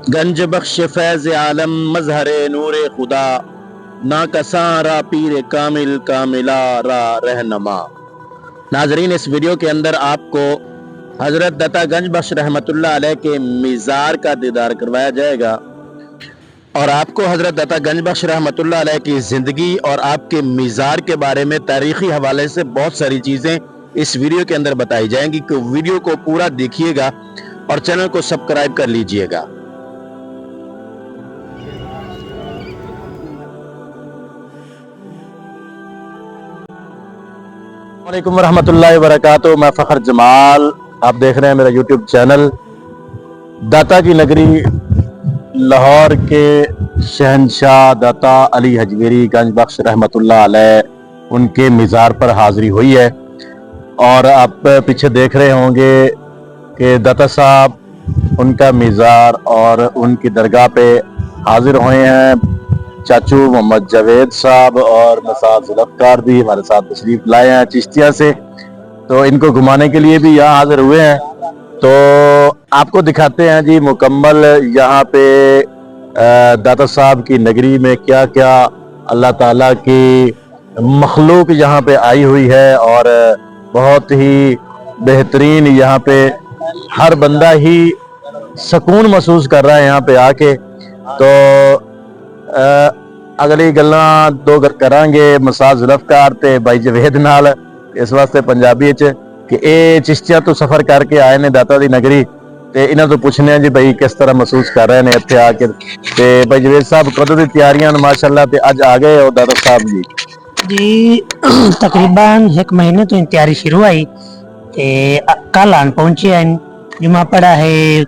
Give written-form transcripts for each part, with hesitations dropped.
گنج بخش فیض عالم مظہر نور خدا، نا کساں را پیر کامل کاملا را رہنما۔ ناظرین، اس ویڈیو کے اندر آپ کو حضرت دتا گنج بخش رحمت اللہ علیہ کے مزار کا دیدار کروایا جائے گا، اور آپ کو حضرت دتا گنج بخش رحمت اللہ علیہ کی زندگی اور آپ کے مزار کے بارے میں تاریخی حوالے سے بہت ساری چیزیں اس ویڈیو کے اندر بتائی جائیں گی، کہ ویڈیو کو پورا دیکھیے گا اور چینل کو سبسکرائب کر لیجئے گا۔ السلام علیکم ورحمۃ اللہ وبرکاتہ۔ میں فخر جمال، آپ دیکھ رہے ہیں میرا یوٹیوب چینل۔ داتا کی نگری لاہور کے شہنشاہ داتا علی حجویری گنج بخش رحمت اللہ علیہ، ان کے مزار پر حاضری ہوئی ہے، اور آپ پیچھے دیکھ رہے ہوں گے کہ داتا صاحب ان کا مزار اور ان کی درگاہ پہ حاضر ہوئے ہیں۔ چاچو محمد جاوید صاحب اور مساعد ذوالفقار بھی ہمارے ساتھ تشریف لائے ہیں چشتیہ سے، تو ان کو گھمانے کے لیے بھی یہاں حاضر ہوئے ہیں۔ تو آپ کو دکھاتے ہیں جی مکمل یہاں پہ داتا صاحب کی نگری میں کیا کیا اللہ تعالیٰ کی مخلوق یہاں پہ آئی ہوئی ہے، اور بہت ہی بہترین یہاں پہ ہر بندہ ہی سکون محسوس کر رہا ہے یہاں پہ آ کے۔ تو اگلی گلاں دو کران گے مساعد ذوالفقار تے بھائی جوید نال، اس واسطے پنجابی کہ اے چشتیاں تو سفر کر کے آئے نے داتا دی نگری، تے انہاں تو پوچھنے ہیں جی بھائی کس طرح محسوس کر رہے ہیں اتنے آ کے۔ تے بھائی جوید صاحب کدوں دی تیاریاں ماشاءاللہ تے اج آ گئے ہو داتا صاحب جی؟ جی تقریباً ایک مہینے تو تیاری شروع آئی تے کل آن پہنچے ہیں، جمعہ پڑا ہے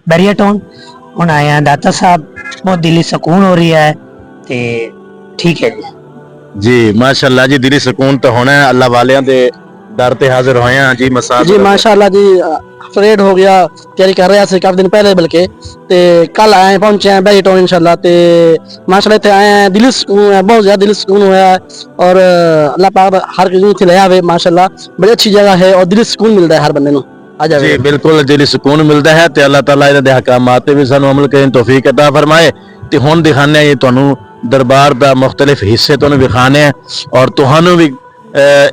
بریا ٹاؤن، ہن آیا داتا صاحب، بہت دلی سکون ہو رہی ہے تے ٹھیک ہے جی۔ جی ماشاءاللہ جی، دلی سکون تو ہونا ہے، اللہ والیاں دے در تے حاضر ہوئے ہیں جی۔ مساعد جی ماشاءاللہ جی، پریڈ ہو گیا، تیاری کر رہے تھے کافی دن پہلے، بلکہ تے کل آئے پہنچے ہیں بیری ٹاؤن انشاءاللہ۔ تے ماشاءاللہ تے آئے ہیں، دلی سکون ہے، بہت زیادہ دلی سکون ہوا ہے، اور اللہ پاک ہر کسی کو لیا ہوئے ماشاءاللہ، بڑی اچھی جگہ ہے اور دلی سکون ملتا ہے ہر بندے نو آ جاوے۔ جی بالکل دلی سکون ملتا ہے، تے اللہ تعالیٰ انہاں دے احکامات تے بھی سانو عمل کرنے توفیق عطا فرمائے۔ تے ہن دکھانے ہیں تانوں دربار دا مختلف حصے تانوں دکھانے ہیں، اور تہانوں بھی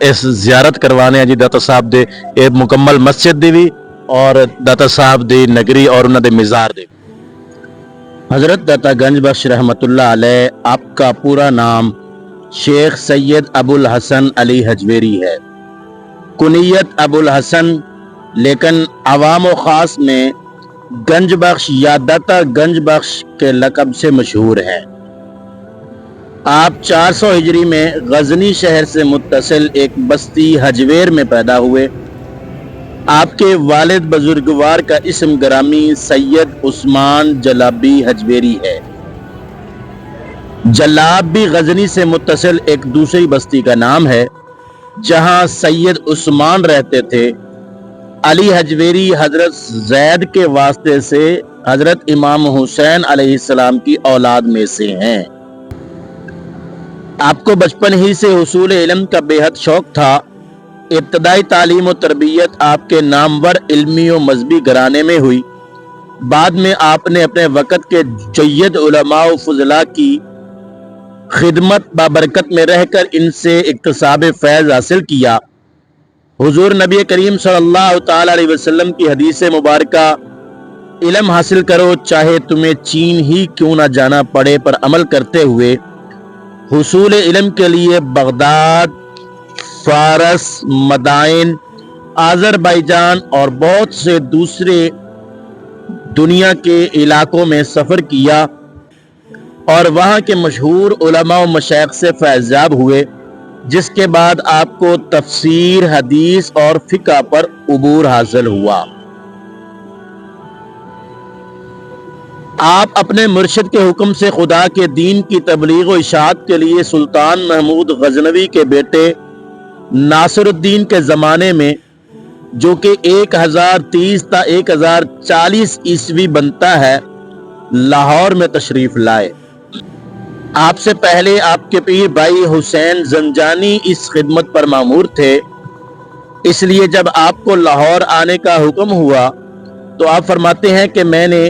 اس زیارت کروانے ہیں جی داتا صاحب دے اے مکمل مسجد دی بھی، اور داتا صاحب دی نگری اور انہاں دے مزار دے۔ حضرت داتا گنج بخش رحمت اللہ علیہ، آپ کا پورا نام شیخ سید ابو الحسن علی حجویری ہے، کنیت ابو الحسن، لیکن عوام و خاص میں گنج بخش یا داتا گنج بخش کے لقب سے مشہور ہیں۔ آپ 400 ہجری میں غزنی شہر سے متصل ایک بستی حجویر میں پیدا ہوئے۔ آپ کے والد بزرگوار کا اسم گرامی سید عثمان جلابی حجویری ہے۔ جلاب بھی غزنی سے متصل ایک دوسری بستی کا نام ہے جہاں سید عثمان رہتے تھے۔ علی حجویری حضرت زید کے واسطے سے حضرت امام حسین علیہ السلام کی اولاد میں سے ہیں۔ آپ کو بچپن ہی سے حصول علم کا بے حد شوق تھا۔ ابتدائی تعلیم و تربیت آپ کے نامور علمی و مذہبی گھرانے میں ہوئی۔ بعد میں آپ نے اپنے وقت کے جید علماء و فضلاء کی خدمت بابرکت میں رہ کر ان سے اکتساب فیض حاصل کیا۔ حضور نبی کریم صلی اللہ تعالی علیہ وسلم کی حدیث مبارکہ علم حاصل کرو چاہے تمہیں چین ہی کیوں نہ جانا پڑے پر عمل کرتے ہوئے حصول علم کے لیے بغداد، فارس، مدائن، آذربائیجان اور بہت سے دوسرے دنیا کے علاقوں میں سفر کیا، اور وہاں کے مشہور علماء و مشائخ سے فیضیاب ہوئے، جس کے بعد آپ کو تفسیر، حدیث اور فقہ پر عبور حاصل ہوا۔ آپ اپنے مرشد کے حکم سے خدا کے دین کی تبلیغ و اشاعت کے لیے سلطان محمود غزنوی کے بیٹے ناصر الدین کے زمانے میں، جو کہ 1030 تا 1040 عیسوی بنتا ہے، لاہور میں تشریف لائے۔ آپ سے پہلے آپ کے پیر بھائی حسین زنجانی اس خدمت پر مامور تھے، اس لیے جب آپ کو لاہور آنے کا حکم ہوا تو آپ فرماتے ہیں کہ میں نے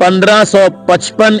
1555